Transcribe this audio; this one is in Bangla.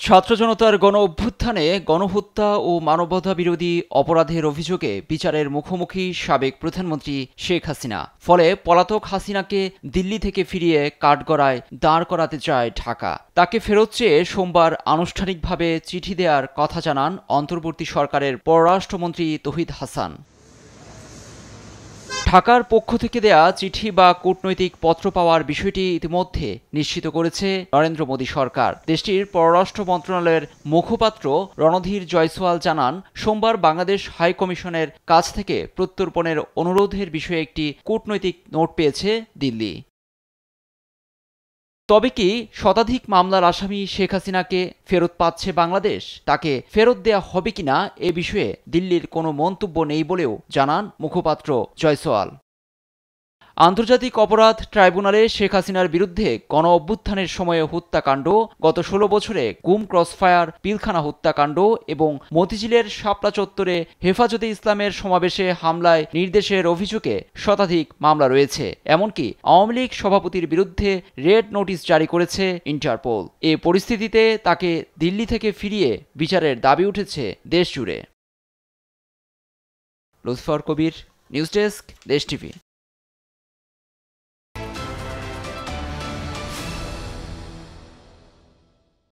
ছাত্র জনতার গণ অভ্যুত্থানে গণহত্যা ও মানবতা বিরোধী অপরাধের অভিযোগে বিচারের মুখোমুখি সাবেক প্রধানমন্ত্রী শেখ হাসিনা। ফলে পলাতক হাসিনাকে দিল্লি থেকে ফিরিয়ে কাঠগড়ায় দাঁড় করাতে চায় ঢাকা। তাকে ফেরত চেয়ে সোমবার আনুষ্ঠানিকভাবে চিঠি দেওয়ার কথা জানান অন্তর্বর্তী সরকারের পররাষ্ট্রমন্ত্রী তৌহিদ হাসান। ঢাকার পক্ষ থেকে দেয়া চিঠি বা কূটনৈতিক পত্র পাওয়ার বিষয়টি ইতিমধ্যে নিশ্চিত করেছে নরেন্দ্র মোদী সরকার। দেশটির পররাষ্ট্র মন্ত্রণালয়ের মুখপাত্র রণধীর জয়সওয়াল জানান, সোমবার বাংলাদেশ হাই কমিশনের কাছ থেকে প্রত্যর্পণের অনুরোধের বিষয়ে একটি কূটনৈতিক নোট পেয়েছে দিল্লি। তবে কি শতাধিক মামলার আসামি শেখ হাসিনাকে ফেরত পাচ্ছে বাংলাদেশ? তাকে ফেরত দেয়া হবে কিনা এ বিষয়ে দিল্লির কোনো মন্তব্য নেই বলেও জানান মুখপাত্র জয়সওয়াল। আন্তর্জাতিক অপরাধ ট্রাইব্যুনালে শেখ হাসিনার বিরুদ্ধে গণ অভ্যুত্থানের সময়ে হত্যাকাণ্ড, গত ১৬ বছরে গুম, ক্রসফায়ার, পিলখানা হত্যাকাণ্ড এবং মতিঝিলের শাপলা চত্বরে হেফাজতে ইসলামের সমাবেশে হামলায় নির্দেশের অভিযোগে শতাধিক মামলা রয়েছে। এমনকি আওয়ামী লীগ সভাপতির বিরুদ্ধে রেড নোটিশ জারি করেছে ইন্টারপোল। এ পরিস্থিতিতে তাকে দিল্লি থেকে ফিরিয়ে বিচারের দাবি উঠেছে দেশজুড়ে। লুৎফর কবির, নিউজ ডেস্ক, দেশ টিভি।